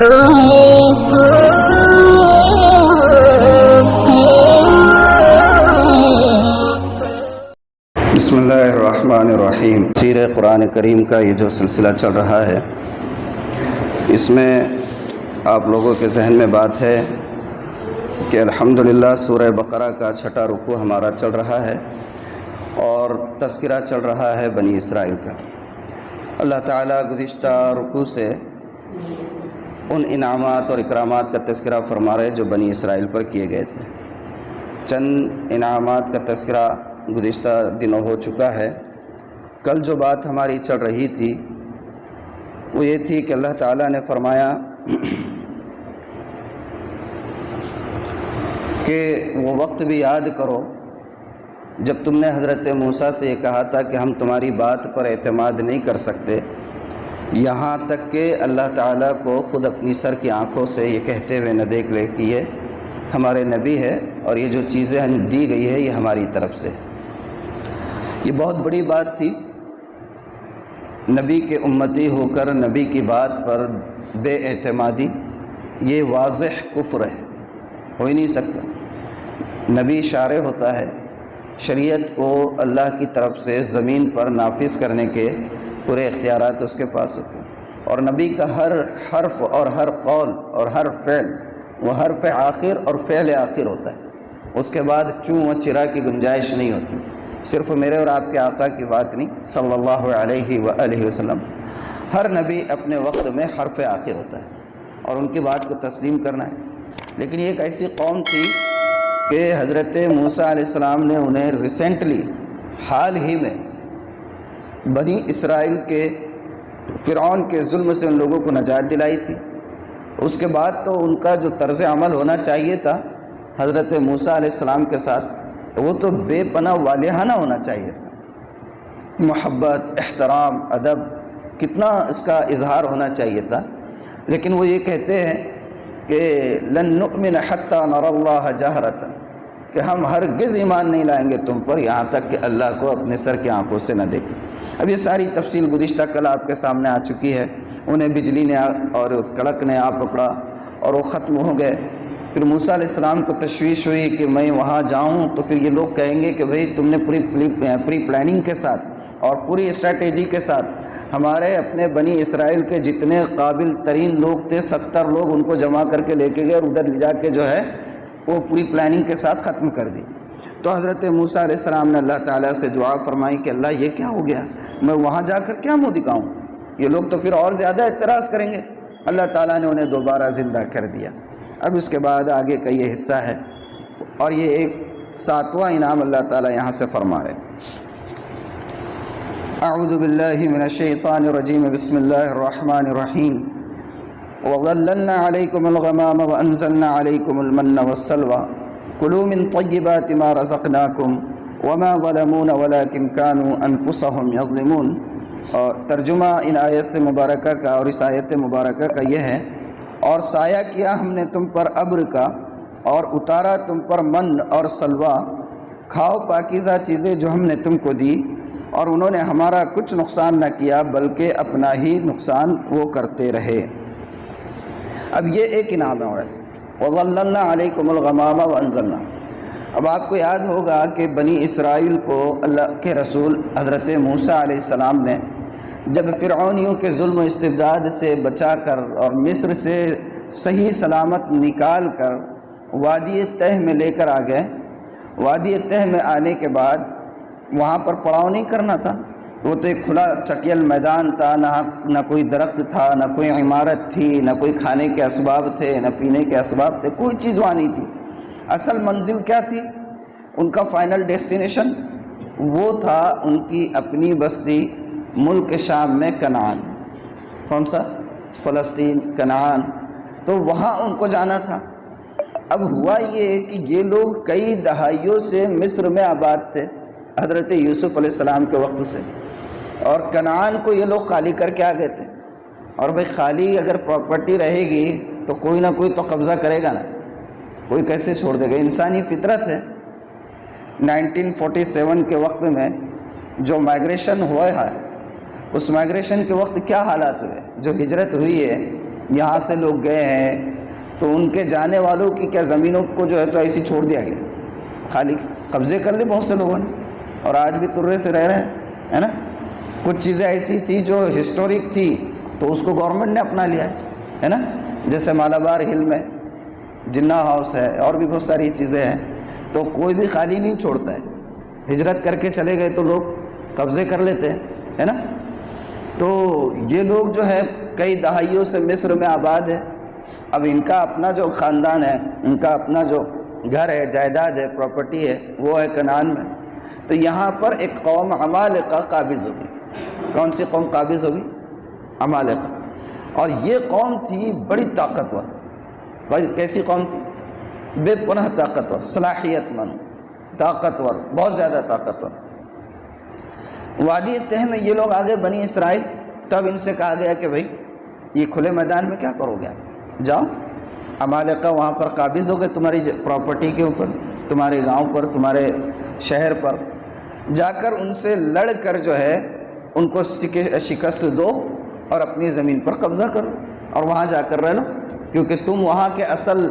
بسم اللہ الرحمن الرحیم۔ تفسیر قرآن کریم کا یہ جو سلسلہ چل رہا ہے، اس میں آپ لوگوں کے ذہن میں بات ہے کہ الحمدللہ سورہ بقرہ کا 6واں رکوع ہمارا چل رہا ہے اور تذکرہ چل رہا ہے بنی اسرائیل کا۔ اللہ تعالیٰ گزشتہ رکوع سے ان انعامات اور اکرامات کا تذکرہ فرما رہے جو بنی اسرائیل پر کیے گئے تھے۔ چند انعامات کا تذکرہ گزشتہ دنوں ہو چکا ہے۔ کل جو بات ہماری چل رہی تھی وہ یہ تھی کہ اللہ تعالیٰ نے فرمایا کہ وہ وقت بھی یاد کرو جب تم نے حضرت موسیٰ سے یہ کہا تھا کہ ہم تمہاری بات پر اعتماد نہیں کر سکتے، یہاں تک کہ اللہ تعالیٰ کو خود اپنی سر کی آنکھوں سے یہ کہتے ہوئے نہ دیکھ لے کہ یہ ہمارے نبی ہے اور یہ جو چیزیں ہمیں دی گئی ہے یہ ہماری طرف سے۔ یہ بہت بڑی بات تھی۔ نبی کے امتی ہو کر نبی کی بات پر بے اعتمادی یہ واضح کفر ہے، ہو ہی نہیں سکتا۔ نبی شارع ہوتا ہے، شریعت کو اللہ کی طرف سے زمین پر نافذ کرنے کے پورے اختیارات اس کے پاس ہوتے ہیں، اور نبی کا ہر حرف اور ہر قول اور ہر فعل وہ حرف آخر اور فعل آخر ہوتا ہے۔ اس کے بعد چوں و چرا کی گنجائش نہیں ہوتی۔ صرف میرے اور آپ کے آقا کی بات نہیں، صلی اللہ علیہ وآلہ وسلم، ہر نبی اپنے وقت میں حرف آخر ہوتا ہے اور ان کی بات کو تسلیم کرنا ہے۔ لیکن یہ ایک ایسی قوم تھی کہ حضرت موسیٰ علیہ السلام نے انہیں ریسنٹلی حال ہی میں بنی اسرائیل کے فرعون کے ظلم سے ان لوگوں کو نجات دلائی تھی۔ اس کے بعد تو ان کا جو طرز عمل ہونا چاہیے تھا حضرت موسیٰ علیہ السلام کے ساتھ، وہ تو بے پناہ والہانہ ہونا چاہیے تھا۔ محبت، احترام، ادب، کتنا اس کا اظہار ہونا چاہیے تھا۔ لیکن وہ یہ کہتے ہیں کہ لن نؤمن حتی نری اللہ جہرۃ، کہ ہم ہرگز ایمان نہیں لائیں گے تم پر یہاں تک کہ اللہ کو اپنے سر کی آنکھوں سے نہ دیکھیں۔ اب یہ ساری تفصیل گزشتہ کل آپ کے سامنے آ چکی ہے۔ انہیں بجلی نے اور کڑک نے آ پکڑا اور وہ ختم ہو گئے۔ پھر موسیٰ علیہ السلام کو تشویش ہوئی کہ میں وہاں جاؤں تو پھر یہ لوگ کہیں گے کہ بھئی تم نے پوری پلاننگ کے ساتھ اور پوری اسٹریٹجی کے ساتھ ہمارے اپنے بنی اسرائیل کے جتنے قابل ترین لوگ تھے 70 لوگ ان کو جمع کر کے لے کے گئے اور ادھر لے جا کے جو ہے وہ پوری پلاننگ کے ساتھ ختم کر دی۔ تو حضرت موسیٰ علیہ السلام نے اللہ تعالیٰ سے دعا فرمائی کہ اللہ یہ کیا ہو گیا، میں وہاں جا کر کیا منہ دکھاؤں، یہ لوگ تو پھر اور زیادہ اعتراض کریں گے۔ اللہ تعالیٰ نے انہیں دوبارہ زندہ کر دیا۔ اب اس کے بعد آگے کا یہ حصہ ہے اور یہ ایک 7واں انعام اللہ تعالیٰ یہاں سے فرما رہے ہیں۔ اعوذ باللہ من الشیطان الرجیم، بسم اللہ الرحمن الرحیم۔ وَظَلَّلْنَا عَلَيْكُمُ الْغَمَامَ وَأَنزَلْنَا عَلَيْكُمُ الْمَنَّ وَالسَّلْوَىٰ كُلُوا مِن طَيِّبَاتِ مَا رَزَقْنَاكُمْ وَمَا ظَلَمُونَا وَلَٰكِن كَانُوا أَنفُسَهُمْ يَظْلِمُونَ۔ اور ترجمہ ان آیت مبارکہ کا اور اس آیت مبارکہ کا یہ ہے، اور سایہ کیا ہم نے تم پر ابر کا اور اتارا تم پر من اور سلوہ، کھاؤ پاکیزہ چیزیں جو ہم نے تم کو دی، اور انہوں نے ہمارا کچھ نقصان نہ کیا بلکہ اپنا ہی نقصان وہ کرتے رہے۔ اب یہ ایک انعام ہے، وَظَلَّلْنَا عَلَيْكُمُ الْغَمَامَ وَأَنزَلْنَا۔ اب آپ کو یاد ہوگا کہ بنی اسرائیل کو اللہ کے رسول حضرت موسیٰ علیہ السلام نے جب فرعونیوں کے ظلم و استبداد سے بچا کر اور مصر سے صحیح سلامت نکال کر وادی تہ میں لے کر آ گئے، وادی تہ میں آنے کے بعد وہاں پر پڑاؤ نہیں کرنا تھا، وہ تو ایک کھلا چٹیل میدان تھا، نہ کوئی درخت تھا، نہ کوئی عمارت تھی، نہ کوئی کھانے کے اسباب تھے، نہ پینے کے اسباب تھے، کوئی چیز وہاں نہیں تھی۔ اصل منزل کیا تھی؟ ان کا فائنل ڈیسٹینیشن وہ تھا ان کی اپنی بستی ملک شام میں کنعان۔ کون سا؟ فلسطین، کنعان، تو وہاں ان کو جانا تھا۔ اب ہوا یہ کہ یہ لوگ کئی دہائیوں سے مصر میں آباد تھے حضرت یوسف علیہ السلام کے وقت سے، اور کنعان کو یہ لوگ خالی کر کے آ گئے تھے۔ اور بھئی خالی اگر پراپرٹی رہے گی تو کوئی نہ کوئی تو قبضہ کرے گا نا، کوئی کیسے چھوڑ دے گا، انسانی فطرت ہے۔ 1947 کے وقت میں جو مائگریشن ہوا ہے، اس مائگریشن کے وقت کیا حالات ہوئے، جو ہجرت ہوئی ہے یہاں سے لوگ گئے ہیں تو ان کے جانے والوں کی کیا زمینوں کو جو ہے تو ایسی چھوڑ دیا گیا؟ خالی قبضے کر لی بہت سے لوگوں نے، اور آج بھی ترے سے رہ رہے ہیں، ہے نا؟ کچھ چیزیں ایسی تھی جو ہسٹورک تھی تو اس کو گورنمنٹ نے اپنا لیا ہے نا؟ جیسے مالابار ہل میں جناح ہاؤس ہے، اور بھی بہت ساری چیزیں ہیں، تو کوئی بھی خالی نہیں چھوڑتا ہے۔ ہجرت کر کے چلے گئے تو لوگ قبضے کر لیتے ہیں، ہے نا؟ تو یہ لوگ جو ہے کئی دہائیوں سے مصر میں آباد ہے۔ اب ان کا اپنا جو خاندان ہے، ان کا اپنا جو گھر ہے، جائیداد ہے، پراپرٹی ہے، وہ ہے کنعان میں۔ تو یہاں پر ایک قوم عمالقہ قابض ہوگی۔ کون سی قوم قابض ہوگی؟ عمالقہ۔ اور یہ قوم تھی بڑی طاقتور۔ کیسی قوم تھی؟ بے پناہ طاقتور، صلاحیت مند، طاقتور، بہت زیادہ طاقتور۔ وادی تہ میں یہ لوگ آگے بنی اسرائیل، تب ان سے کہا گیا کہ بھائی یہ کھلے میدان میں کیا کرو گے، جاؤ۔ عمالقہ وہاں پر قابض ہو گئے تمہاری پراپرٹی کے اوپر، تمہارے گاؤں پر، تمہارے شہر پر۔ جا کر ان سے لڑ کر جو ہے ان کو شکست دو اور اپنی زمین پر قبضہ کرو اور وہاں جا کر رہ لو، کیونکہ تم وہاں کے اصل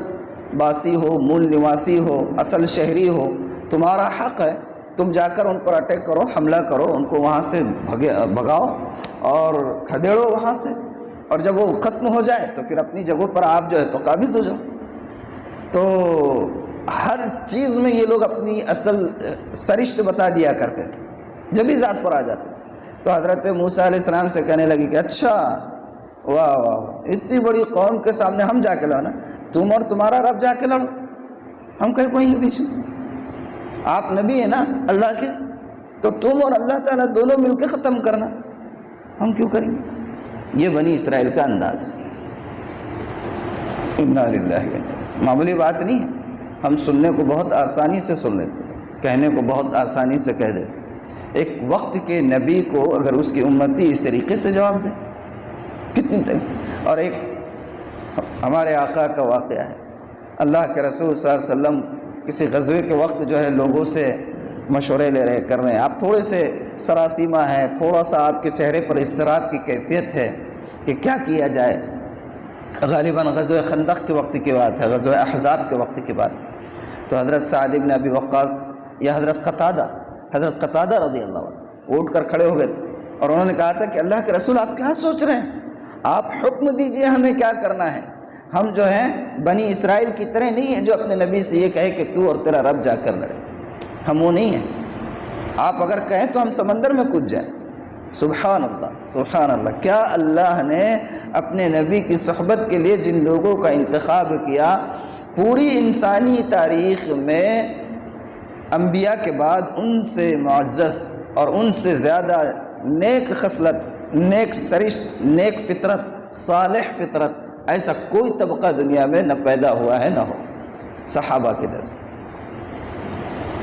باسی ہو، مول نواسی ہو، اصل شہری ہو، تمہارا حق ہے۔ تم جا کر ان پر اٹیک کرو، حملہ کرو، ان کو وہاں سے بھگاؤ اور کھدیڑو وہاں سے، اور جب وہ ختم ہو جائے تو پھر اپنی جگہوں پر آپ جو ہے تو قابض ہو جاؤ۔ تو ہر چیز میں یہ لوگ اپنی اصل سرشت بتا دیا کرتے تھے جب بھی ذات پر آ جاتے۔ تو حضرت موسیٰ علیہ السلام سے کہنے لگی کہ اچھا، واہ واہ، اتنی بڑی قوم کے سامنے ہم جا کے لڑنا، تم اور تمہارا رب جا کے لڑو، ہم کہیں کوئی نہیں پیچھے۔ آپ نبی ہیں نا اللہ کے، تو تم اور اللہ تعالیٰ دونوں مل کے ختم کرنا، ہم کیوں کریں گے؟ یہ بنی اسرائیل کا انداز۔ انا للہ، معمولی بات نہیں ہے۔ ہم سننے کو بہت آسانی سے سن لیتے ہیں، کہنے کو بہت آسانی سے کہہ دیتے۔ ایک وقت کے نبی کو اگر اس کی امتی اس طریقے سے جواب دے، کتنی تک۔ اور ایک ہمارے آقا کا واقعہ ہے، اللہ کے رسول صلی اللہ علیہ وسلم کسی غزوے کے وقت جو ہے لوگوں سے مشورے لے رہے کر رہے ہیں، آپ تھوڑے سے سراسیمہ ہیں، تھوڑا سا آپ کے چہرے پر اضطراب کی کیفیت ہے کہ کیا کیا جائے۔ غالباً غزوہ خندق کے وقت کی بات ہے، غزوہ احزاب کے وقت کی بات۔ تو حضرت سعد بن ابی وقاص یا حضرت قتادہ رضی اللہ عنہ اٹھ کر کھڑے ہو گئے تھے، اور انہوں نے کہا تھا کہ اللہ کے رسول آپ کیا سوچ رہے ہیں؟ آپ حکم دیجئے ہمیں کیا کرنا ہے۔ ہم جو ہیں بنی اسرائیل کی طرح نہیں ہیں جو اپنے نبی سے یہ کہے کہ تو اور تیرا رب جا کر لڑے، ہم وہ نہیں ہیں۔ آپ اگر کہیں تو ہم سمندر میں کود جائیں۔ سبحان اللہ، سبحان اللہ، کیا اللہ نے اپنے نبی کی صحبت کے لیے جن لوگوں کا انتخاب کیا۔ پوری انسانی تاریخ میں انبیاء کے بعد ان سے معزز اور ان سے زیادہ نیک خصلت، نیک سرشت، نیک فطرت، صالح فطرت ایسا کوئی طبقہ دنیا میں نہ پیدا ہوا ہے نہ ہو، صحابہ کے جیسے۔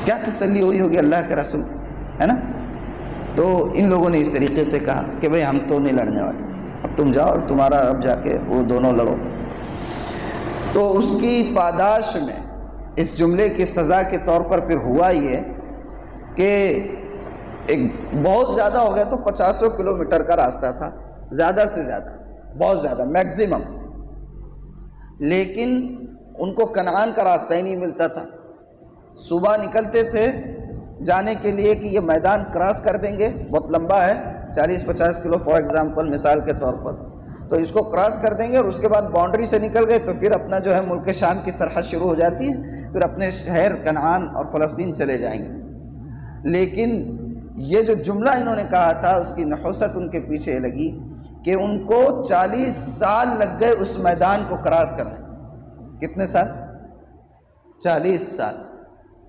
کیا تسلی ہوئی ہوگی اللہ کے رسول، ہے نا؟ تو ان لوگوں نے اس طریقے سے کہا کہ بھئی ہم تو نہیں لڑنے والے، اب تم جاؤ اور تمہارا رب جا کے وہ دونوں لڑو۔ تو اس کی پاداش میں اس جملے کی سزا کے طور پر پھر ہوا یہ کہ ایک بہت زیادہ ہو گیا تو 50 کلومیٹر کا راستہ تھا، زیادہ سے زیادہ، بہت زیادہ، میکزیمم، لیکن ان کو کنعان کا راستہ ہی نہیں ملتا تھا۔ صبح نکلتے تھے جانے کے لیے کہ یہ میدان کراس کر دیں گے، بہت لمبا ہے، 40-50 کلو فار ایگزامپل، مثال کے طور پر، تو اس کو کراس کر دیں گے اور اس کے بعد باؤنڈری سے نکل گئے تو پھر اپنا جو ہے ملک شام کی سرحد شروع ہو جاتی ہے، پھر اپنے شہر کنعان اور فلسطین چلے جائیں گے۔ لیکن یہ جو جملہ انہوں نے کہا تھا اس کی نحوست ان کے پیچھے لگی کہ ان کو 40 سال لگ گئے اس میدان کو کراس کرنے۔ کتنے سال؟ 40 سال،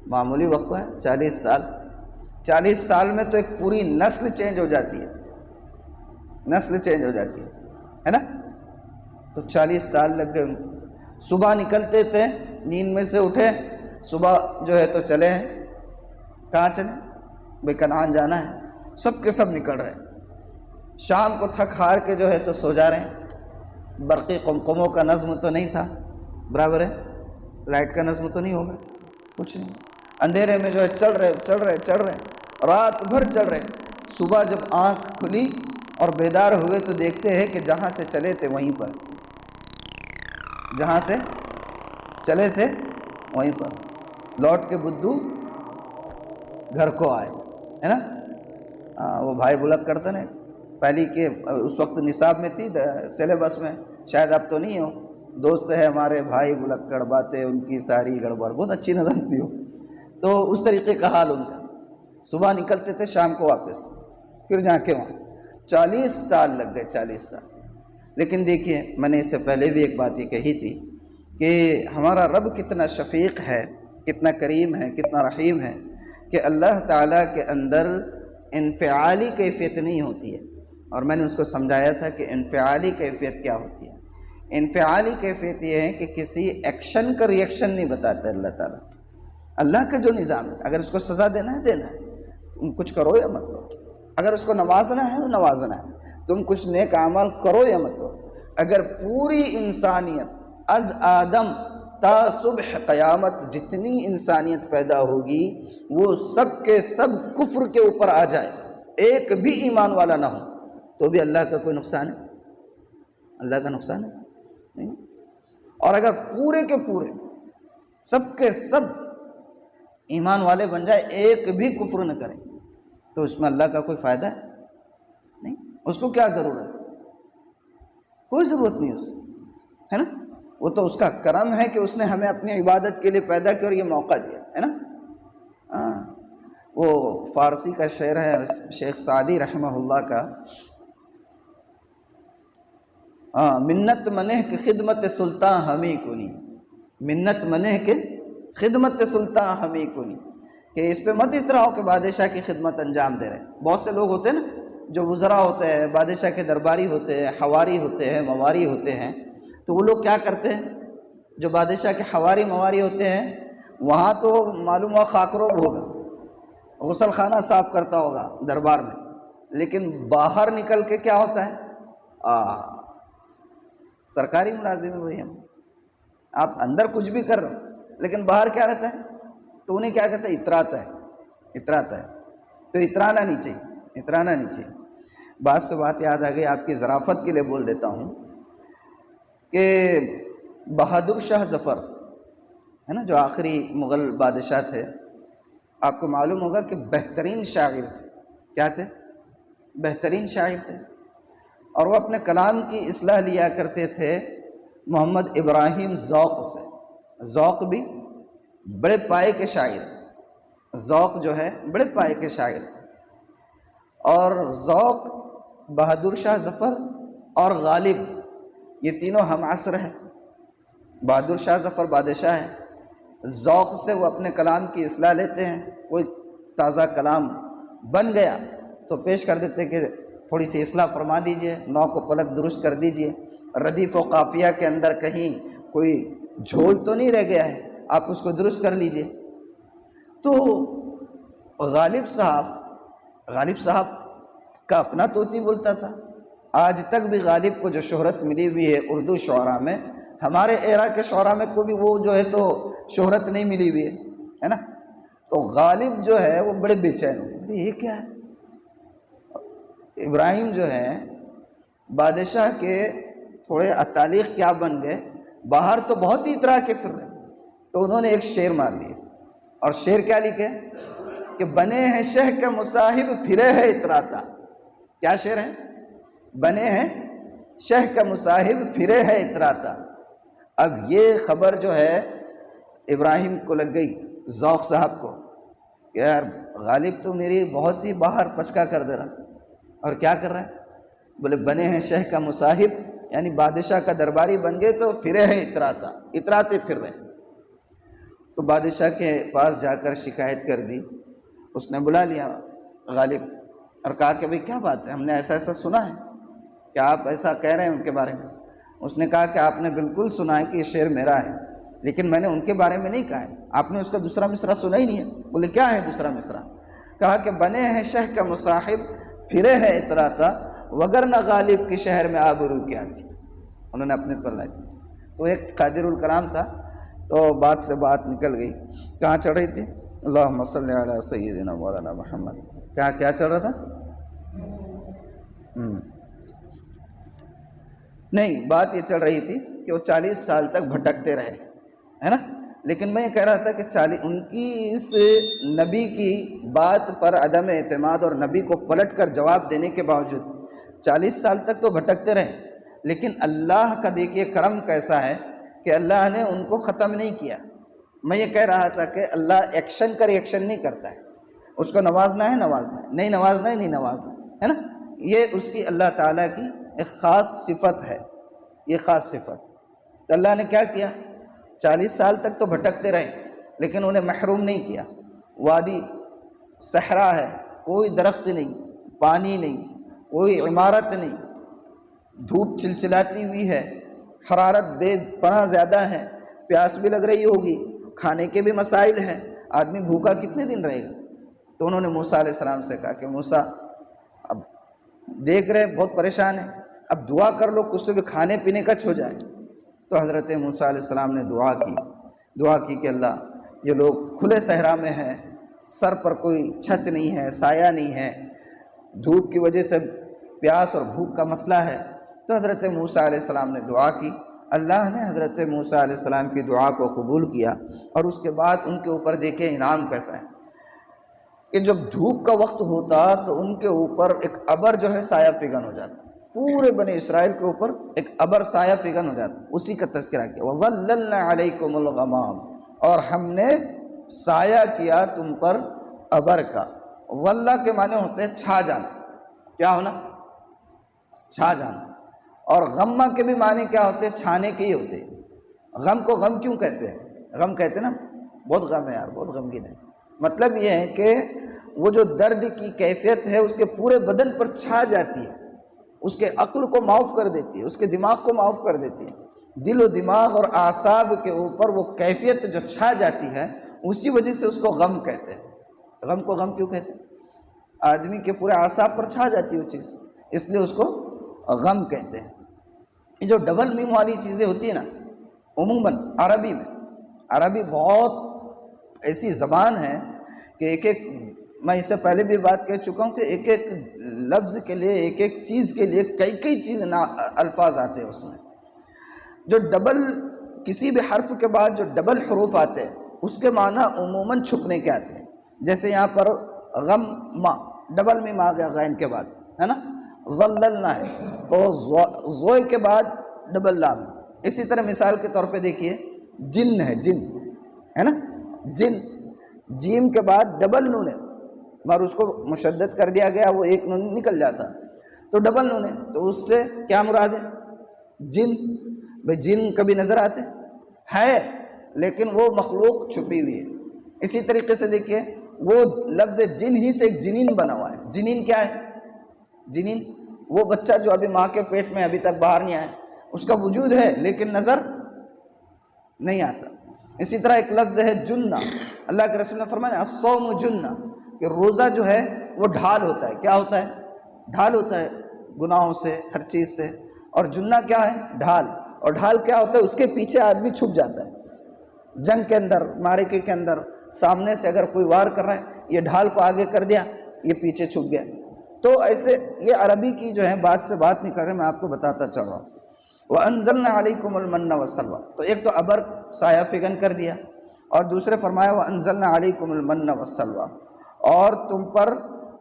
معمولی وقت ہے 40 سال۔ 40 سال میں تو ایک پوری نسل چینج ہو جاتی ہے، نسل چینج ہو جاتی ہے نا؟ تو 40 سال لگ گئے۔ صبح نکلتے تھے، نیند میں سے اٹھے، صبح جو ہے تو چلے ہیں، کہاں چلے؟ بھئی کنعان جانا ہے، سب کے سب نکل رہے ہیں۔ شام کو تھک ہار کے جو ہے تو سو جا رہے ہیں۔ برقی قمقموں کا نظم تو نہیں تھا، برابر ہے، لائٹ کا نظم تو نہیں ہوگا، کچھ نہیں، اندھیرے میں جو ہے چل رہے، رات بھر چل رہے۔ صبح جب آنکھ کھلی اور بیدار ہوئے تو دیکھتے ہیں کہ جہاں سے چلے تھے وہیں پر جہاں سے چلے تھے وہیں پر لوٹ کے بدھو گھر کو آئے، ہے نا۔ وہ بھائی بلک کرتے نا پہلی کے اس وقت نصاب میں تھی سلیبس میں، شاید اب تو نہیں ہو، دوست ہے ہمارے بھائی بلکڑ باتیں ان کی ساری گڑبڑ، بہت اچھی نظر تھی وہ، تو اس طریقے کا حال ان کا۔ صبح نکلتے تھے شام کو واپس، پھر جا کے وہاں 40 سال لگ گئے، 40 سال۔ لیکن دیکھیے میں نے اس سے پہلے بھی ایک بات یہ کہی تھی کہ ہمارا رب کتنا شفیق ہے، کتنا کریم ہے، کتنا رحیم ہے کہ اللہ تعالیٰ کے اندر انفعالی کیفیت نہیں ہوتی ہے۔ اور میں نے اس کو سمجھایا تھا کہ انفعالی کیفیت کیا ہوتی ہے۔ انفعالی کیفیت یہ ہے کہ کسی ایکشن کا ریئیکشن نہیں بتاتا اللہ تعالیٰ۔ اللہ کا جو نظام ہے، اگر اس کو سزا دینا ہے دینا ہے، تم کچھ کرو یا مت کرو۔ اگر اس کو نوازنا ہے وہ نوازنا ہے، تم کچھ نیک اعمال کرو یا مت کرو۔ اگر پوری انسانیت از آدم تا صبح قیامت جتنی انسانیت پیدا ہوگی وہ سب کے سب کفر کے اوپر آ جائے، ایک بھی ایمان والا نہ ہو، تو بھی اللہ کا کوئی نقصان ہے؟ اللہ کا نقصان ہے نہیں۔ اور اگر پورے کے پورے سب کے سب ایمان والے بن جائے، ایک بھی کفر نہ کریں، تو اس میں اللہ کا کوئی فائدہ ہے نہیں۔ اس کو کیا ضرورت ہے؟ کوئی ضرورت نہیں اس کو، ہے نا۔ وہ تو اس کا کرم ہے کہ اس نے ہمیں اپنی عبادت کے لیے پیدا کیا اور یہ موقع دیا ہے نا۔ وہ فارسی کا شعر ہے شیخ سعدی رحمہ اللہ کا، منت منہ کے خدمت سلطان ہمیں کنی، منت منہ کے خدمت سلطان ہمیں کنی، کہ اس پہ مت اتراؤ کہ بادشاہ کی خدمت انجام دے رہے ہیں۔ بہت سے لوگ ہوتے ہیں نا جو وزراء ہوتے ہیں، بادشاہ کے درباری ہوتے ہیں، حواری ہوتے ہیں، مواری ہوتے ہیں، تو وہ لوگ کیا کرتے ہیں؟ جو بادشاہ کے حواری مواری ہوتے ہیں وہاں تو معلوم ہوا خاکروب ہوگا، غسل خانہ صاف کرتا ہوگا دربار میں، لیکن باہر نکل کے کیا ہوتا ہے؟ سرکاری ملازم ہے وہی ہم، آپ اندر کچھ بھی کر رہے ہو لیکن باہر کیا رہتا ہے؟ تو انہیں کیا کرتا ہے؟ اتراتا ہے، اتراتا ہے۔ تو اترانا نہیں چاہیے، اترانا نہیں چاہیے۔ بات سے بات یاد آ گئی، آپ کی ظرافت کے لیے بول دیتا ہوں کہ بہادر شاہ ظفر ہے نا، جو آخری مغل بادشاہ تھے، آپ کو معلوم ہوگا کہ بہترین شاعر تھے۔ کیا تھے؟ بہترین شاعر تھے، اور وہ اپنے کلام کی اصلاح لیا کرتے تھے محمد ابراہیم ذوق سے۔ ذوق بھی بڑے پائے کے شاعر، ذوق جو ہے بڑے پائے کے شاعر، اور ذوق، بہادر شاہ ظفر اور غالب، یہ تینوں ہم عصر ہیں۔ بہادر شاہ ظفر بادشاہ ہے، ذوق سے وہ اپنے کلام کی اصلاح لیتے ہیں، کوئی تازہ کلام بن گیا تو پیش کر دیتے کہ تھوڑی سی اصلاح فرما دیجئے، نو کو پلک درست کر دیجئے، ردیف و قافیہ کے اندر کہیں کوئی جھول تو نہیں رہ گیا ہے، آپ اس کو درست کر لیجئے۔ تو غالب صاحب کا اپنا طوطی بولتا تھا۔ آج تک بھی غالب کو جو شہرت ملی ہوئی ہے اردو شعراء میں، ہمارے ایرا کے شعراء میں کو بھی وہ جو ہے تو شہرت نہیں ملی ہوئی ہے نا۔ تو غالب جو ہے وہ بڑے بے چین ہوئے، یہ کیا ہے؟ ابراہیم جو ہے بادشاہ کے تھوڑے اتالیق کیا بن گئے، باہر تو بہت ہی اترا کے پھر رہے، تو انہوں نے ایک شعر مار دیے، اور شعر کیا لکھے کہ بنے ہیں شہ کا مصاحب پھرے ہے اتراتا۔ کیا شعر ہے؟ بنے ہیں شہ کا مصاحب پھرے ہے اتراتا۔ اب یہ خبر جو ہے ابراہیم کو لگ گئی، ذوق صاحب کو، کہ یار غالب تو میری بہت ہی باہر پچکا کر دے رہا، اور کیا کر رہا ہے؟ بولے بنے ہیں شہ کا مصاحب، یعنی بادشاہ کا درباری بن گئے تو پھرے ہیں اتراتا، اتراتے پھر رہے۔ تو بادشاہ کے پاس جا کر شکایت کر دی، اس نے بلا لیا غالب اور کہا کہ بھئی کیا بات ہے، ہم نے ایسا ایسا سنا ہے کہ آپ ایسا کہہ رہے ہیں ان کے بارے میں۔ اس نے کہا کہ آپ نے بالکل سنا ہے کہ یہ شعر میرا ہے، لیکن میں نے ان کے بارے میں نہیں کہا ہے، آپ نے اس کا دوسرا مصرع سنا ہی نہیں ہے۔ بولے کیا ہے دوسرا مصرع؟ کہا کہ بنے ہیں شہ کا مصاحب پھرے ہے اتراتا، وگرنہ غالب کی شہر میں آبرو کیا تھی۔ انہوں نے اپنے پر لائی، تو ایک قادر الکلام تھا، تو بات سے بات نکل گئی۔ کہاں چڑھ رہی تھی؟ اللہم صلی علی سیدنا مولانا محمد۔ کیا چل رہا تھا؟ نہیں، بات یہ چل رہی تھی کہ وہ 40 سال تک بھٹکتے رہے، ہے نا، لیکن میں یہ کہہ رہا تھا کہ ان کی اس نبی کی بات پر عدم اعتماد اور نبی کو پلٹ کر جواب دینے کے باوجود 40 سال تک تو بھٹکتے رہے، لیکن اللہ کا دیکھیے کرم کیسا ہے کہ اللہ نے ان کو ختم نہیں کیا۔ میں یہ کہہ رہا تھا کہ اللہ ایکشن کا ریئیکشن نہیں کرتا ہے، اس کو نوازنا ہے نوازنا ہے، نہیں نوازنا ہے نہیں نوازنا ہے نا، یہ اس کی اللہ تعالیٰ کی ایک خاص صفت ہے، یہ خاص صفت۔ تو اللہ نے کیا کیا، 40 سال تک تو بھٹکتے رہے لیکن انہیں محروم نہیں کیا۔ وادی صحرا ہے، کوئی درخت نہیں، پانی نہیں، کوئی عمارت نہیں، دھوپ چلچلاتی ہوئی ہے، حرارت بے پناہ زیادہ ہے، پیاس بھی لگ رہی ہوگی، کھانے کے بھی مسائل ہیں، آدمی بھوکا کتنے دن رہے گا؟ تو انہوں نے موسیٰ علیہ السلام سے کہا کہ موسیٰ اب دیکھ رہے بہت پریشان ہیں، اب دعا کر لو کچھ تو بھی کھانے پینے کا چھو جائے۔ تو حضرت موسیٰ علیہ السلام نے دعا کی کہ اللہ یہ لوگ کھلے صحرا میں ہیں، سر پر کوئی چھت نہیں ہے، سایہ نہیں ہے، دھوپ کی وجہ سے پیاس اور بھوک کا مسئلہ ہے۔ تو حضرت موسیٰ علیہ السلام نے دعا کی، اللہ نے حضرت موسیٰ علیہ السلام کی دعا کو قبول کیا، اور اس کے بعد ان کے اوپر دیکھیں انعام کیسا ہے کہ جب دھوپ کا وقت ہوتا تو ان کے اوپر ایک ابر جو ہے سایہ فگن ہو جاتا، پورے بنی اسرائیل کے اوپر ایک ابر سایہ فگن ہو جاتا، اسی کا تذکرہ کیا، وَظَلَّلْنَا عَلَيْكُمُ الْغَمَامَ، اور ہم نے سایہ کیا تم پر ابر کا۔ ظلہ کے معنی ہوتے ہیں چھا جانا، کیا ہونا؟ چھا جانا۔ اور غمہ کے بھی معنی کیا ہوتے ہیں؟ چھانے کے ہی ہوتے ہیں۔ غم کو غم کیوں کہتے ہیں؟ غم کہتے ہیں نا بہت غم ہے یار، بہت غمگین ہے، مطلب یہ ہے کہ وہ جو درد کی کیفیت ہے اس کے پورے بدن پر چھا جاتی ہے، اس کے عقل کو معاف کر دیتی ہے، اس کے دماغ کو معاف کر دیتی ہے، دل و دماغ اور اعصاب کے اوپر وہ کیفیت جو چھا جاتی ہے اسی وجہ سے اس کو غم کہتے ہیں۔ غم کو غم کیوں کہتے ہیں؟ آدمی کے پورے اعصاب پر چھا جاتی ہے وہ چیز، اس لیے اس کو غم کہتے ہیں۔ یہ جو ڈبل میم والی چیزیں ہوتی ہیں نا، عموماً عربی میں، عربی بہت ایسی زبان ہے کہ ایک میں اس سے پہلے بھی بات کہہ چکا ہوں کہ ایک ایک لفظ کے لیے، ایک ایک چیز کے لیے کئی چیز الفاظ آتے ہیں اس میں۔ جو ڈبل کسی بھی حرف کے بعد جو ڈبل حروف آتے ہیں اس کے معنی عموماً چھپنے کے آتے ہیں، جیسے یہاں پر غم ما ڈبل میم آ گیا غین کے بعد، ہے نا، ظللنا ہے تو زوئے کے بعد ڈبل لام۔ اسی طرح مثال کے طور پہ دیکھیے جن ہے، جن ہے نا، جن جیم کے بعد ڈبل نون ہے مگر اس کو مشدد کر دیا گیا، وہ ایک نون نکل جاتا تو ڈبل نون ہے، تو اس سے کیا مراد ہے؟ جن۔ بھئی جن کبھی نظر آتے ہے لیکن وہ مخلوق چھپی ہوئی ہے۔ اسی طریقے سے دیکھیے وہ لفظ جن ہی سے ایک جنین بنا ہوا ہے۔ جنین کیا ہے؟ جنین وہ بچہ جو ابھی ماں کے پیٹ میں ابھی تک باہر نہیں آیا، اس کا وجود ہے لیکن نظر نہیں آتا۔ اسی طرح ایک لفظ ہے جنہ، اللہ کے رسول نے فرمایا الصوم جنہ، کہ روزہ جو ہے وہ ڈھال ہوتا ہے۔ کیا ہوتا ہے؟ ڈھال ہوتا ہے گناہوں سے، ہر چیز سے۔ اور جنہ کیا ہے؟ ڈھال۔ اور ڈھال کیا ہوتا ہے؟ اس کے پیچھے آدمی چھپ جاتا ہے جنگ کے اندر، معرکے کے اندر، سامنے سے اگر کوئی وار کر رہا ہے یہ ڈھال کو آگے کر دیا، یہ پیچھے چھپ گیا۔ تو ایسے یہ عربی کی جو ہے بات سے بات نہیں کر رہے، میں آپ کو بتاتا چل رہا ہوں۔ وَأَنزَلْنَا عَلَيْكُمُ الْمَنَّ وَالسَّلْوَىٰ، تو ایک تو ابر سایہ فگن کر دیا، اور دوسرے فرمایا وَأَنزَلْنَا عَلَيْكُمُ الْمَنَّ وَالسَّلْوَىٰ، اور تم پر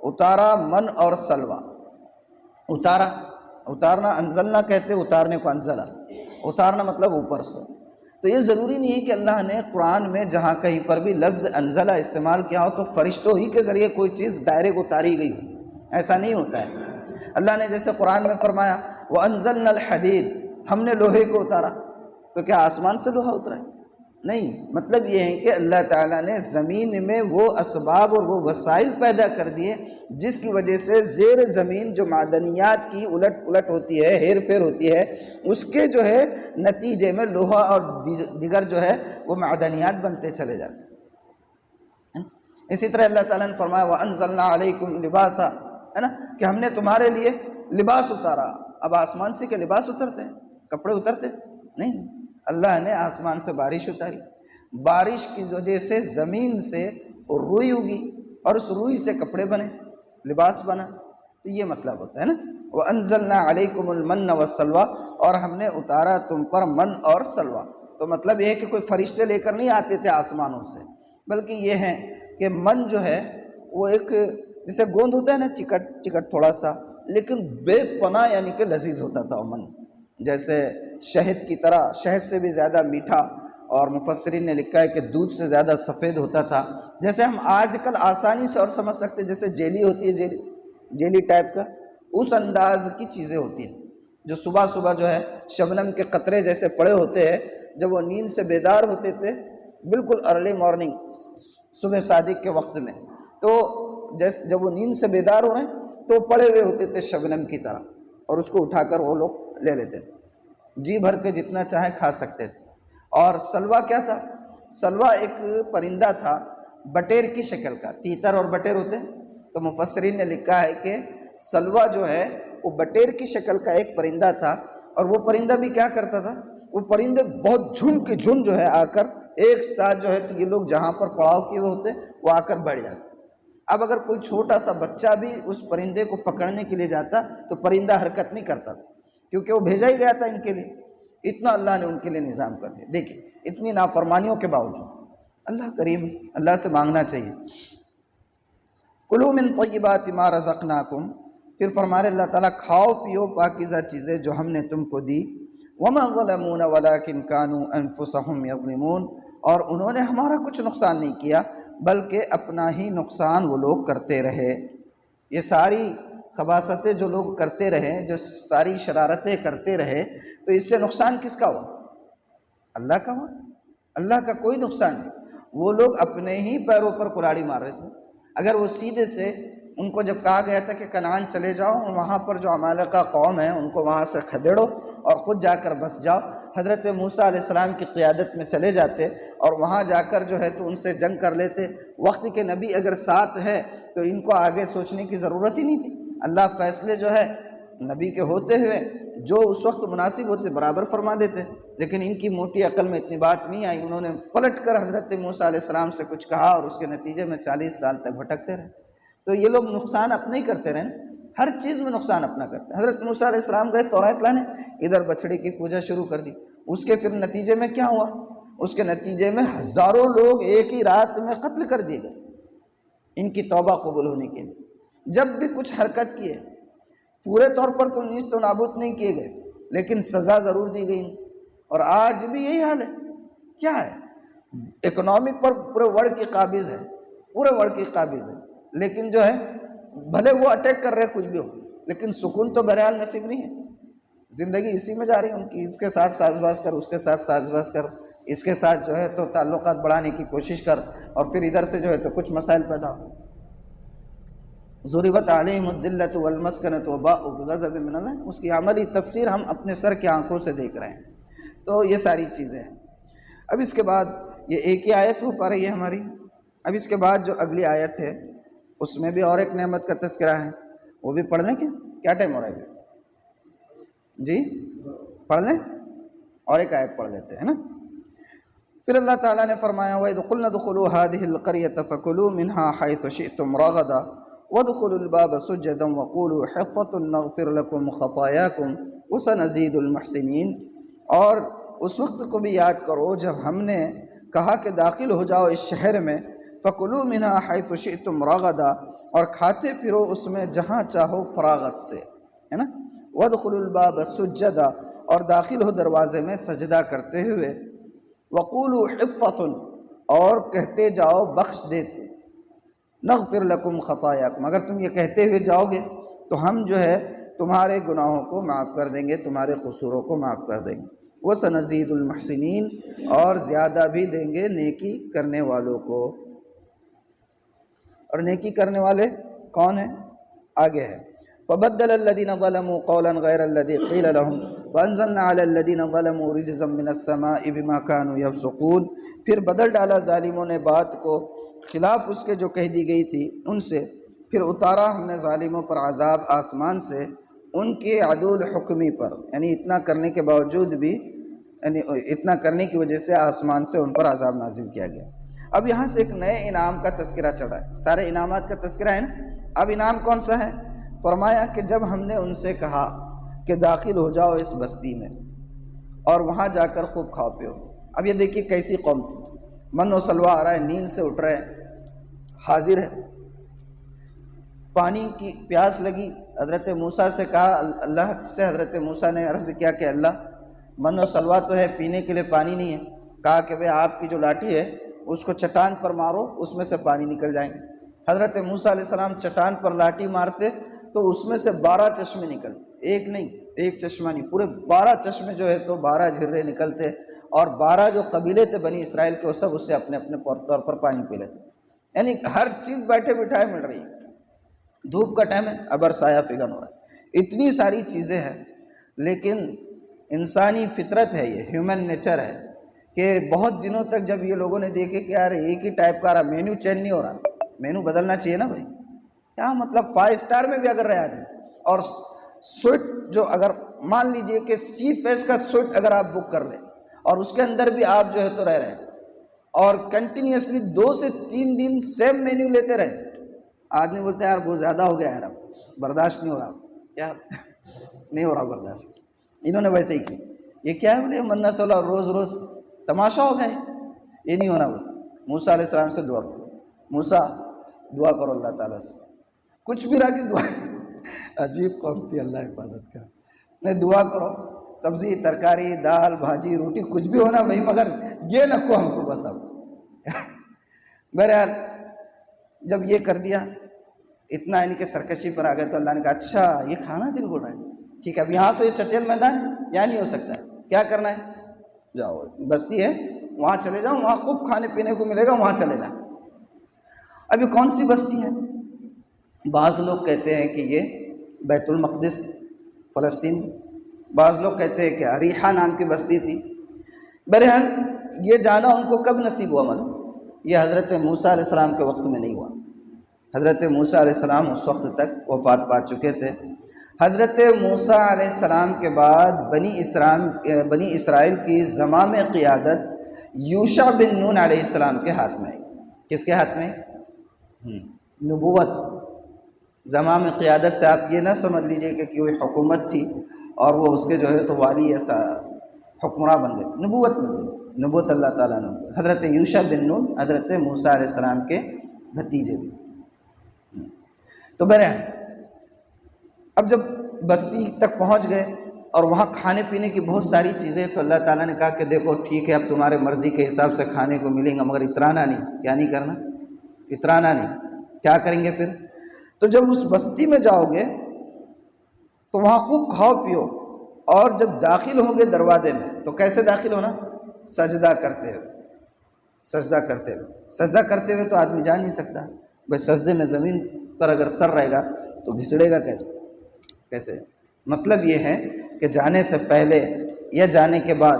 اتارا من اور سلوہ۔ اتارنا انزلنا کہتے، اتارنے کو انزلہ، اتارنا مطلب اوپر سے۔ تو یہ ضروری نہیں ہے کہ اللہ نے قرآن میں جہاں کہیں پر بھی لفظ انزلہ استعمال کیا ہو تو فرشتوں ہی کے ذریعے کوئی چیز ڈائریکٹ اتاری گئی ہو، ایسا نہیں ہوتا ہے۔ اللہ نے جیسے قرآن میں فرمایا وَأَنزَلْنَا الْحَدِيدَ، ہم نے لوہے کو اتارا، تو کیا آسمان سے لوہا اترا ہے؟ نہیں، مطلب یہ ہے کہ اللہ تعالیٰ نے زمین میں وہ اسباب اور وہ وسائل پیدا کر دیے جس کی وجہ سے زیر زمین جو معدنیات کی الٹ پلٹ ہوتی ہے، ہیر پھیر ہوتی ہے، اس کے جو ہے نتیجے میں لوہا اور دیگر جو ہے وہ معدنیات بنتے چلے جاتے ہیں۔ اسی طرح اللہ تعالیٰ نے فرمایا وَأَنزَلْنَا عَلَيْكُمْ لِبَاسًا، ہے نا، کہ ہم نے تمہارے لیے لباس اتارا۔ اب آسمان سے کہ لباس اترتے ہیں، کپڑے اترتے نہیں، اللہ نے آسمان سے بارش اتاری، بارش کی وجہ سے زمین سے روئی اگی اور اس روئی سے کپڑے بنے، لباس بنا، تو یہ مطلب ہوتا ہے نا۔ وَأَنزَلْنَا عَلَيْكُمُ الْمَنَّ وَالسَّلْوَىٰ، اور ہم نے اتارا تم پر من اور سلوہ۔ تو مطلب یہ ہے کہ کوئی فرشتے لے کر نہیں آتے تھے آسمانوں سے، بلکہ یہ ہے کہ من جو ہے وہ ایک جیسے گوند ہوتا ہے نا، چکٹ چکٹ تھوڑا سا، لیکن بے پناہ یعنی کہ لذیذ ہوتا تھا وہ من، جیسے شہد کی طرح، شہد سے بھی زیادہ میٹھا، اور مفسرین نے لکھا ہے کہ دودھ سے زیادہ سفید ہوتا تھا۔ جیسے ہم آج کل آسانی سے اور سمجھ سکتے ہیں، جیسے جیلی ہوتی ہے، جیلی ٹائپ کا، اس انداز کی چیزیں ہوتی ہیں جو صبح صبح جو ہے شبنم کے قطرے جیسے پڑے ہوتے ہیں، جب وہ نیند سے بیدار ہوتے تھے بالکل ارلی مارننگ، صبح صادق کے وقت میں، تو جیسے جب وہ نیند سے بیدار ہو رہے ہیں تو پڑے ہوئے ہوتے تھے شبنم کی طرح، اور اس کو اٹھا کر وہ لوگ لے لیتے تھے، جی بھر کے جتنا چاہے کھا سکتے تھے۔ اور سلوہ کیا تھا؟ سلوہ ایک پرندہ تھا بٹیر کی شکل کا، تیتر اور بٹیر ہوتے ہیں، تو مفسرین نے لکھا ہے کہ سلوہ جو ہے وہ بٹیر کی شکل کا ایک پرندہ تھا، اور وہ پرندہ بھی کیا کرتا تھا، وہ پرندے بہت جھنڈ کے جھنڈ جو ہے آ کر ایک ساتھ جو ہے، تو یہ لوگ جہاں پر پڑاؤ کیے ہوئے ہوتے وہ آ کر بیٹھ جاتے۔ اب اگر کوئی چھوٹا سا بچہ بھی اس پرندے کو پکڑنے کے لیے جاتا تو پرندہ حرکت نہیں کرتا تھا، کیونکہ وہ بھیجا ہی گیا تھا ان کے لیے۔ اتنا اللہ نے ان کے لیے نظام کر دیا۔ دیکھیں اتنی نافرمانیوں کے باوجود اللہ کریم، اللہ سے مانگنا چاہیے۔ کلوا من طیبات ما رزقناکم، پھر فرما رہے اللہ تعالیٰ کھاؤ پیو پاکیزہ چیزیں جو ہم نے تم کو دی۔ وما ظلمونا ولکن کانوا انفسهم یظلمون، اور انہوں نے ہمارا کچھ نقصان نہیں کیا بلکہ اپنا ہی نقصان وہ لوگ کرتے رہے۔ یہ ساری خباثتیں جو لوگ کرتے رہے، جو ساری شرارتیں کرتے رہے، تو اس سے نقصان کس کا ہوا؟ اللہ کا ہوا۔ اللہ کا کوئی نقصان نہیں، وہ لوگ اپنے ہی پیروں پر کلاڑی مار رہے تھے۔ اگر وہ سیدھے سے ان کو جب کہا گیا تھا کہ کنعان چلے جاؤ، وہاں پر جو عمالقہ قوم ہے ان کو وہاں سے کھدیڑو اور خود جا کر بس جاؤ، حضرت موسیٰ علیہ السلام کی قیادت میں چلے جاتے اور وہاں جا کر جو ہے تو ان سے جنگ کر لیتے۔ وقت کے نبی اگر ساتھ ہے تو ان کو آگے سوچنے کی ضرورت ہی نہیں تھی۔ اللہ فیصلے جو ہے نبی کے ہوتے ہوئے جو اس وقت مناسب ہوتے برابر فرما دیتے، لیکن ان کی موٹی عقل میں اتنی بات نہیں آئی، انہوں نے پلٹ کر حضرت موسیٰ علیہ السلام سے کچھ کہا اور اس کے نتیجے میں 40 سال تک بھٹکتے رہے۔ تو یہ لوگ نقصان اپنے ہی کرتے رہے، ہر چیز میں نقصان اپنا کرتے ہیں۔ حضرت موسیٰ علیہ السلام گئے تورات لانے، ادھر بچڑے کی پوجا شروع کر دی، اس کے پھر نتیجے میں کیا ہوا؟ اس کے نتیجے میں ہزاروں لوگ ایک ہی رات میں قتل کر دیے گئے ان کی توبہ قبول ہونے کے لیے۔ جب بھی کچھ حرکت کیے، پورے طور پر تو نیست و نابود نہیں کیے گئے، لیکن سزا ضرور دی گئی، اور آج بھی یہی حال ہے۔ کیا ہے؟ اکنامک پر پورے ورلڈ کی قابض ہے، پورے ورلڈ کی قابض ہے، لیکن جو ہے بھلے وہ اٹیک کر رہے کچھ بھی ہو، لیکن سکون تو بہرحال نصیب نہیں ہے۔ زندگی اسی میں جا رہی ہے ان کی، اس کے ساتھ ساز باز کر، اس کے ساتھ ساز باز کر، اس کے ساتھ جو ہے تو تعلقات بڑھانے کی کوشش کر، اور پھر ادھر سے جو ہے تو کچھ مسائل پیدا ہو۔ ضربت علیہم الذلۃ والمسکنۃ وباءوا بغضب من اللہ، اس کی عملی تفسیر ہم اپنے سر کی آنکھوں سے دیکھ رہے ہیں۔ تو یہ ساری چیزیں ہیں۔ اب اس کے بعد یہ ایک ہی آیت ہو پا رہی ہے ہماری، اب اس کے بعد جو اگلی آیت ہے اس میں بھی اور ایک نعمت کا تذکرہ ہے، وہ بھی پڑھ لیں۔ کیا ٹائم ہو رہا ہے جی؟ پڑھ لیں، اور ایک آیت پڑھ لیتے ہیں نا۔ پھر اللہ تعالیٰ نے فرمایا وَإِذْ قُلْنَا ادْخُلُوا هَٰذِهِ الْقَرْيَةَ فَكُلُوا مِنْهَا حَيْثُ شِئْتُمْ رَغَدًا وَادْخُلُوا الْبَابَ سُجَّدًا وَقُولُوا حِطَّةٌ نَغْفِرْ لَكُمْ خَطَايَاكُمْ وَسَنَزِيدُ الْمُحْسِنِينَ، اور اس وقت کو بھی یاد کرو جب ہم نے کہا کہ داخل ہو جاؤ اس شہر میں، فَكُلُوا مِنْهَا حَيْثُ شِئْتُمْ رَغَدًا، اور کھاتے پھرو اس میں جہاں چاہو فراغت سے، ہے نا۔ وَادْخُلُوا الْبَابَ سُجَّدًا، اور داخل ہو دروازے میں سجدہ کرتے ہوئے، وَقُولُوا حِطَّةٌ، اور کہتے جاؤ بخش دیتے، نغفر لکم خطایاکم، اگر تم یہ کہتے ہوئے جاؤ گے تو ہم جو ہے تمہارے گناہوں کو معاف کر دیں گے، تمہارے قصوروں کو معاف کر دیں گے۔ وَسَنَزِيدُ الْمُحْسِنِينَ، اور زیادہ بھی دیں گے نیکی کرنے والوں کو۔ اور نیکی کرنے والے کون ہیں؟ آگے ہے وَبَدَّلَ الَّذِينَ ظَلَمُوا قَوْلًا غَيْرَ الَّذِي قِيلَ لَهُمْ وَأَنزَلْنَا عَلَى الَّذِينَ ظَلَمُوا رِجْزًا مِّنَ السَّمَاءِ بِمَا كَانُوا يَفْسُقُونَ، پھر بدل ڈالا ظالموں نے بات کو خلاف اس کے جو کہہ دی گئی تھی ان سے، پھر اتارا ہم نے ظالموں پر عذاب آسمان سے ان کے عدول حکمی پر، یعنی اتنا کرنے کے باوجود بھی، یعنی اتنا کرنے کی وجہ سے آسمان سے ان پر عذاب نازل کیا گیا۔ اب یہاں سے ایک نئے انعام کا تذکرہ چڑھ رہا ہے، سارے انعامات کا تذکرہ ہے نا۔ اب انعام کون سا ہے؟ فرمایا کہ جب ہم نے ان سے کہا کہ داخل ہو جاؤ اس بستی میں اور وہاں جا کر خوب کھاؤ پیو۔ اب یہ دیکھیے کیسی قوم تھی، من و سلوہ آ رہا ہے، نیند سے اٹھ رہے ہیں، حاضر ہے، پانی کی پیاس لگی، حضرت موسیٰ سے کہا، اللہ سے حضرت موسیٰ نے عرض کیا کہ اللہ من و سلوہ تو ہے، پینے کے لیے پانی نہیں ہے۔ کہا کہ بھئی آپ کی جو لاٹھی ہے اس کو چٹان پر مارو، اس میں سے پانی نکل جائیں گے۔ حضرت موسیٰ علیہ السلام چٹان پر لاٹھی مارتے تو اس میں سے 12 چشمے نکلتے، ایک نہیں، ایک چشمہ نہیں، پورے 12 چشمے جو ہے تو 12 جھرے نکلتے، اور 12 جو قبیلے تھے بنی اسرائیل کے وہ سب اس سے اپنے اپنے طور پر پانی پی لیتے۔ یعنی ہر چیز بیٹھے بٹھائے مل رہی ہے، دھوپ کا ٹائم ہے، ابر سایہ فگن ہو رہا ہے، اتنی ساری چیزیں ہیں، لیکن انسانی فطرت ہے، یہ ہیومن نیچر ہے کہ بہت دنوں تک جب یہ لوگوں نے دیکھے کہ یار ایک ہی ٹائپ کا آ رہا، مینیو چینج نہیں ہو رہا، مینیو بدلنا چاہیے نا بھائی، کیا مطلب 5 اسٹار میں بھی اگر رہے آدمی، اور سویٹ جو اگر مان لیجئے کہ سی فیس کا سویٹ اگر آپ بک کر لیں اور اس کے اندر بھی آپ جو ہے تو رہ رہے ہیں اور کنٹینیوسلی 2 سے 3 دن سیم مینیو لیتے رہے، آدمی بولتے ہیں یار بہت زیادہ ہو گیا یار، اب برداشت نہیں ہو رہا، یار نہیں ہو رہا برداشت۔ انہوں نے ویسے ہی کی، یہ کیا ہے بولے منہ سولا روز روز تماشا ہو گئے، یہ نہیں ہونا بولے۔ موسیٰ علیہ السلام سے دعا کرو، موسیٰ دعا کرو اللہ تعالیٰ سے، کچھ بھی رہا کہ دعا، عجیب قوم تھی، اللہ حفاظت کا، نہیں دعا کرو، سبزی ترکاری دال بھاجی روٹی کچھ بھی ہونا بھائی، مگر یہ نہ کو ہم کو بس اب۔ بہرحال جب یہ کر دیا، اتنا ان کے سرکشی پر آ گئے تو اللہ نے کہا اچھا یہ کھانا دل بول رہا ہے، ٹھیک ہے اب یہاں تو یہ چٹیل میدان ہے، یہاں نہیں ہو سکتا، کیا کرنا ہے، جاؤ بستی ہے وہاں چلے جاؤ، وہاں خوب کھانے پینے کو ملے گا، وہاں چلے جاؤ۔ اب یہ کون سی بستی ہے؟ بعض لوگ کہتے ہیں کہ یہ بیت المقدس فلسطین، بعض لوگ کہتے ہیں کہ اریحہ نام کی بستی تھی۔ بہرحال یہ جانا ان کو کب نصیب ہوا معلوم؟ یہ حضرت موسیٰ علیہ السلام کے وقت میں نہیں ہوا، حضرت موسیٰ علیہ السلام اس وقت تک وفات پا چکے تھے۔ حضرت موسیٰ علیہ السلام کے بعد بنی اسرائیل کی زمام قیادت یوشع بن نون علیہ السلام کے ہاتھ میں آئی۔ کس کے ہاتھ میں؟ نبوت، زمام قیادت سے آپ یہ نہ سمجھ لیجئے کہ کوئی حکومت تھی اور وہ اس کے جو ہے تو والی ایسا حکمراں بن گئے، نبوت مل گئی، نبوت اللہ تعالیٰ نے۔ حضرت یوشع بن نون حضرت موسیٰ علیہ السلام کے بھتیجے بھی۔ تو بہرحال اب جب بستی تک پہنچ گئے اور وہاں کھانے پینے کی بہت ساری چیزیں، تو اللہ تعالیٰ نے کہا کہ دیکھو ٹھیک ہے اب تمہارے مرضی کے حساب سے کھانے کو ملیں گا، مگر اترانا نہیں۔ کیا نہیں کرنا؟ اترانا نہیں۔ کیا کریں گے پھر؟ تو جب اس بستی میں جاؤ گے تو وہاں خوب کھاؤ پیو، اور جب داخل ہوں گے دروازے میں تو کیسے داخل ہونا؟ سجدہ کرتے ہوئے، سجدہ کرتے ہوئے۔ سجدہ کرتے ہوئے تو آدمی جا نہیں سکتا بھائی، سجدے میں زمین پر اگر سر رہے گا تو گھسڑے گا کیسے؟ مطلب یہ ہے کہ جانے سے پہلے یا جانے کے بعد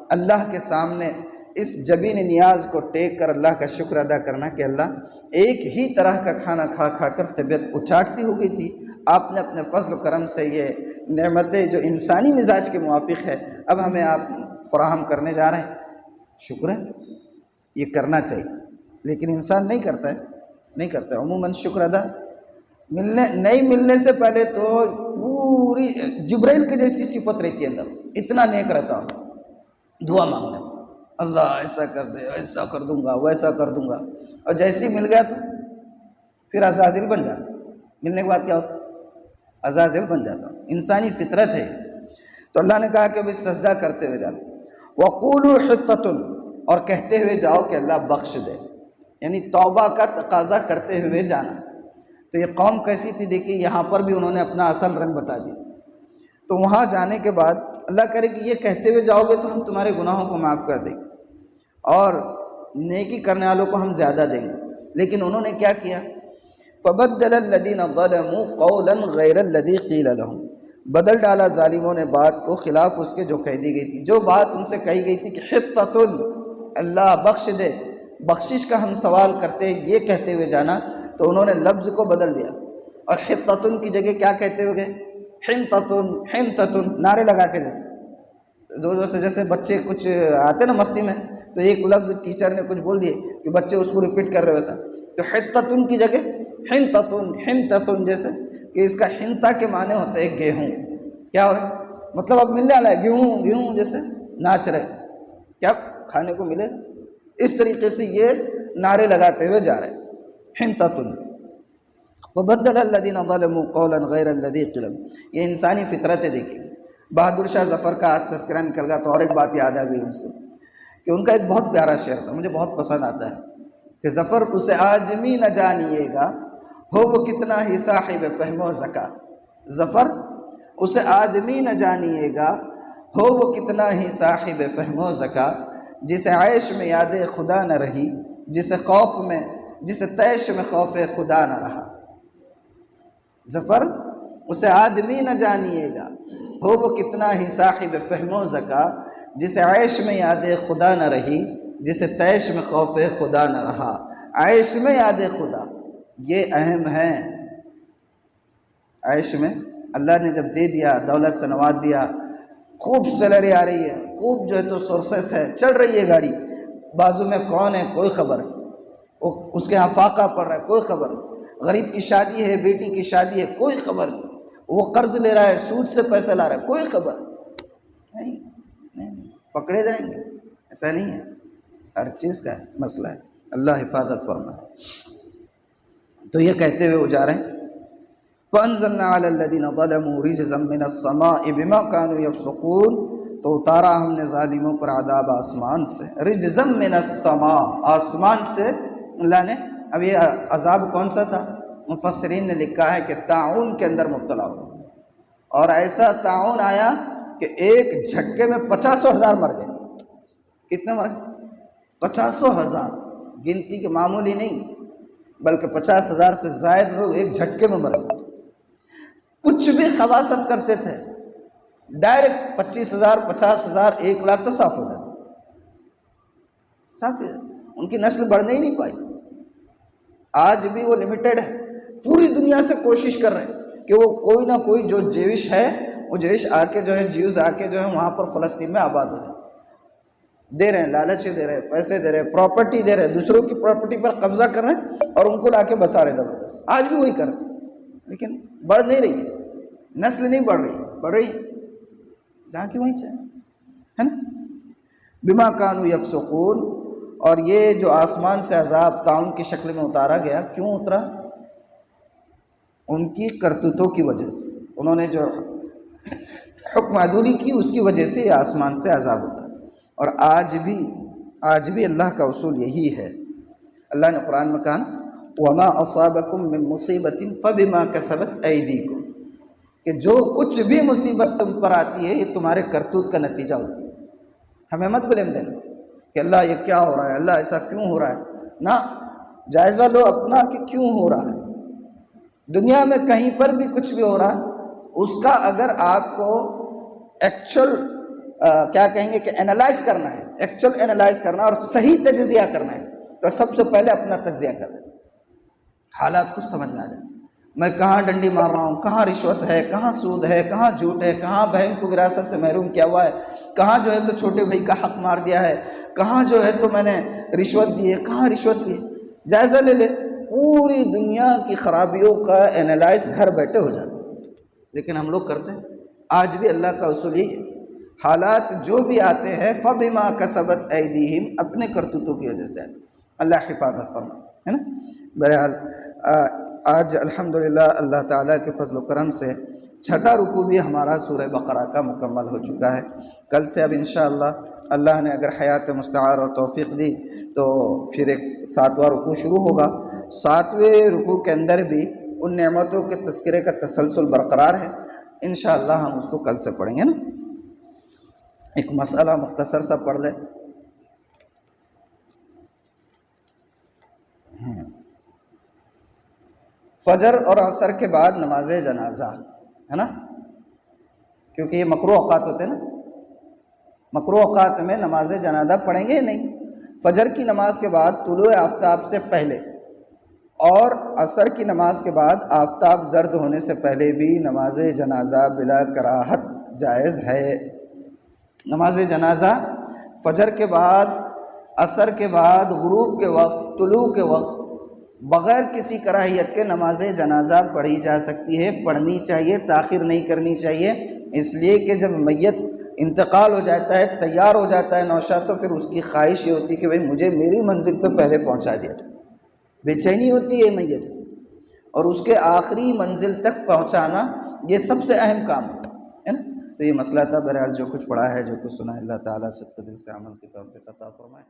اللہ کے سامنے اس جبین نیاز کو ٹیک کر اللہ کا شکر ادا کرنا کہ اللہ ایک ہی طرح کا کھانا کھا کھا کر طبیعت اچاٹ سی ہو گئی تھی، آپ نے اپنے فضل و کرم سے یہ نعمتیں جو انسانی مزاج کے موافق ہے اب ہمیں آپ فراہم کرنے جا رہے ہیں، شکر ہے، یہ کرنا چاہیے۔ لیکن انسان نہیں کرتا ہے عموماً شکر ادا۔ نہیں ملنے سے پہلے تو پوری جبرائیل کے جیسی صفت رہتی ہے اندر، اتنا نیک رہتا ہوں، دعا مانگنا، اللہ ایسا کر دے، ایسا کر دوں گا، ویسا کر دوں گا، اور جیسے ہی مل گیا تو پھر عزازیل بن جاتا، ملنے کے بعد کیا ہوتا؟ عزازیل بن جاتا۔ انسانی فطرت ہے۔ تو اللہ نے کہا کہ بھائی سجدہ کرتے ہوئے جانا، وَقُولُوا حِطَّةٌ، اور کہتے ہوئے جاؤ کہ اللہ بخش دے، یعنی توبہ کا تقاضا کرتے ہوئے جانا۔ تو یہ قوم کیسی تھی دیکھیے، یہاں پر بھی انہوں نے اپنا اصل رنگ بتا دیا۔ تو وہاں جانے کے بعد اللہ کرے کہ یہ کہتے ہوئے جاؤ گے تو ہم تمہارے گناہوں کو معاف کر دیں گے اور نیکی کرنے والوں کو ہم زیادہ دیں گے، لیکن انہوں نے کیا کیا؟ فَبَدَّلَ الَّذِينَ ظَلَمُوا قَوْلًا غَيْرَ الَّذِي قِيلَ لَهُمْ، بدل ڈالا ظالموں نے بات کو خلاف اس کے جو کہہ دی گئی تھی، جو بات ان سے کہی گئی تھی کہ حِطَّةٌ، اللہ بخش دے، بخشش کا ہم سوال کرتے، یہ کہتے ہوئے جانا، تو انہوں نے لفظ کو بدل دیا اور حِطَّةٌ کی جگہ کیا کہتے ہوئے گئے؟ حِنْطَةٌ حِنْطَةٌ، نعرے لگا کے جیسے بچے کچھ آتے نا مستی میں تو ایک لفظ ٹیچر نے کچھ بول دیے کہ بچے اس کو ریپیٹ کر رہے ویسا، تو حِطَّةٌ کی جگہ حِنْطَةٌ حِنْطَةٌ، جیسے کہ اس کا حنطہ کے معنی ہوتا ہے گیہوں، کیا ہو رہا ہے؟ مطلب اب ملنے والا ہے، گیہوں گیہوں جیسے ناچ رہے، کیا کھانے کو ملے؟ اس طریقے سے یہ نعرے لگاتے ہوئے جا رہے ہیں۔ حنطۃ وبدل الذین ظلموا قولا غیر الذی قیل، یہ انسانی فطرت ہے۔ دیکھیے بہادر شاہ ظفر کا آج تذکرہ نکل گیا تو اور ایک بات یاد آ گئی ان سے، کہ ان کا ایک بہت پیارا شعر تھا، مجھے بہت پسند آتا ہے، کہ ظفر اسے آدمی نہ جانیے گا، ہو وہ کتنا ہی صاحب فہم و ذکا۔ ظفر اسے آدمی نہ جانیے گا، ہو وہ کتنا ہی صاحب فہم و ذکا، جسے عیش میں یاد خدا نہ رہی، جسے تیش میں خوف خدا نہ رہا۔ ظفر اسے آدمی نہ جانیے گا، ہو وہ کتنا ہی صاحب فہم و ذکا، جسے عیش میں یاد خدا نہ رہی، جسے تیش میں خوف خدا نہ رہا۔ عیش میں یاد خدا یہ اہم ہے۔ عیش میں اللہ نے جب دے دیا، دولت سے نواز دیا، خوب سیلری آ رہی ہے، خوب جو ہے تو سورسز ہے، چل رہی ہے گاڑی، بازو میں کون ہے کوئی خبر نہیں، اس کے یہاں فاقہ پڑ رہا ہے کوئی خبر نہیں، غریب کی شادی ہے، بیٹی کی شادی ہے کوئی خبر نہیں، وہ قرض لے رہا ہے، سود سے پیسے لا رہا ہے کوئی خبر نہیں، پکڑے جائیں گے، ایسا نہیں ہے، ہر چیز کا مسئلہ ہے، اللہ حفاظت فرمائے۔ تو یہ کہتے ہوئے وہ جا رہے ہیں، فَأَنزَلْنَا عَلَى الَّذِينَ ظَلَمُوا رِجْزًا مِّنَ السَّمَاءِ بِمَا كَانُوا يَفْسُقُونَ، تو اتارا ہم نے ظالموں پر عذاب آسمان سے، رِجْزًا مِّنَ السَّمَاء، آسمان سے اللہ نے۔ اب یہ عذاب کون سا تھا؟ مفسرین نے لکھا ہے کہ طاعون کے اندر مبتلا ہو، اور ایسا طاعون آیا کہ ایک جھٹکے میں 50,000 مر گئے۔ کتنے مر گئے؟ 50,000، گنتی کے معمولی نہیں بلکہ 50,000 سے زائد لوگ ایک جھٹکے میں مر گئے۔ کچھ بھی خباثت کرتے تھے ڈائریکٹ 25,000 50,000 1,00,000 تو صاف ہو جاتا، صاف ہو جاتا، ان کی نسل بڑھنے ہی نہیں پائی۔ آج بھی وہ لمیٹڈ ہے، پوری دنیا سے کوشش کر رہے ہیں کہ وہ کوئی نہ کوئی جو جیوش ہے، وہ جیوش آ کے جو ہے، جیوز آ کے جو ہے وہاں پر فلسطین میں آباد ہو جائے، دے رہے ہیں، لالچ دے رہے ہیں، پیسے دے رہے ہیں، پراپرٹی دے رہے ہیں، دوسروں کی پراپرٹی پر قبضہ کر رہے ہیں اور ان کو لا کے بسا رہے زبردست۔ آج بھی وہی کر رہے ہیں، لیکن بڑھ نہیں رہی ہے، نسل نہیں بڑھ رہی، بڑھ رہی جہاں کی وہیں چاہے، ہے نا۔ بما کانوا یفسقون، اور یہ جو آسمان سے عذاب طاعون کی شکل میں اتارا گیا، کیوں اترا؟ ان کی کرتوتوں کی وجہ سے، انہوں نے جو حکم عدولی کی اس کی وجہ سے یہ آسمان سے عذاب اترا۔ اور آج بھی اللہ کا اصول یہی ہے۔ اللہ نے قرآن میں کہا وَمَا أَصَابَكُم مِّن مُّصِيبَةٍ فَبِمَا كَسَبَتْ أَيْدِيكُم، کہ جو کچھ بھی مصیبت تم پر آتی ہے یہ تمہارے کرتوت کا نتیجہ ہوتی ہے۔ ہمیں مت بلیم دینا کہ اللہ یہ کیا ہو رہا ہے، اللہ ایسا کیوں ہو رہا ہے، نہ، جائزہ لو اپنا کہ کیوں ہو رہا ہے۔ دنیا میں کہیں پر بھی کچھ بھی ہو رہا ہے، اس کا اگر آپ کو ایکچول کیا کہیں گے کہ انالائز کرنا ہے، ایکچول انالائز کرنا اور صحیح تجزیہ کرنا ہے، تو سب سے پہلے اپنا تجزیہ کریں، حالات کو سمجھنا جائے، میں کہاں ڈنڈی مار رہا ہوں، کہاں رشوت ہے، کہاں سود ہے، کہاں جھوٹ ہے، کہاں بہن کو وراثت سے محروم کیا ہوا ہے، کہاں جو ہے تو چھوٹے بھائی کا حق مار دیا ہے، کہاں جو ہے تو میں نے رشوت دی ہے، کہاں رشوت دی ہے، جائزہ لے لے، پوری دنیا کی خرابیوں کا انالائز گھر بیٹھے ہو جاتا ہے، لیکن ہم لوگ کرتے ہیں۔ آج بھی اللہ کا اصول یہی ہے، حالات جو بھی آتے ہیں فَبِمَا كَسَبَتْ أَيْدِيهِمْ، اپنے کرتوتوں کی وجہ سے، اللہ حفاظت فرمائے، ہے نا۔ بہرحال آج الحمدللہ اللہ تعالیٰ کے فضل و کرم سے چھٹا رکوع بھی ہمارا سورہ بقرہ کا مکمل ہو چکا ہے۔ کل سے اب انشاءاللہ اللہ نے اگر حیات مستعار اور توفیق دی تو پھر ایک 7واں رکوع شروع ہوگا۔ 7ویں رکوع کے اندر بھی ان نعمتوں کے تذکرے کا تسلسل برقرار ہے، انشاءاللہ ہم اس کو کل سے پڑھیں گے نا۔ ایک مسئلہ مختصر سا پڑھ لیں۔ فجر اور عصر کے بعد نماز جنازہ، ہے نا، کیونکہ یہ مکروہ اوقات ہوتے ہیں نا، مکروہ اوقات میں نماز جنازہ پڑھیں گے نہیں۔ فجر کی نماز کے بعد طلوع آفتاب سے پہلے اور عصر کی نماز کے بعد آفتاب زرد ہونے سے پہلے بھی نماز جنازہ بلا کراہت جائز ہے۔ نماز جنازہ فجر کے بعد، عصر کے بعد، غروب کے وقت، طلوع کے وقت بغیر کسی کراہیت کے نماز جنازہ پڑھی جا سکتی ہے، پڑھنی چاہیے، تاخیر نہیں کرنی چاہیے، اس لیے کہ جب میت انتقال ہو جاتا ہے، تیار ہو جاتا ہے نوشا، تو پھر اس کی خواہش یہ ہوتی ہے کہ بھئی مجھے میری منزل پہ پہلے پہنچا دیا جائے، بے چینی ہوتی ہے میت، اور اس کے آخری منزل تک پہنچانا یہ سب سے اہم کام ہے نا۔ تو یہ مسئلہ تھا، بہرحال جو کچھ پڑھا ہے، جو کچھ سنا ہے، اللہ تعالیٰ سب کے دل سے عمل کی توفیق عطا فرمائے۔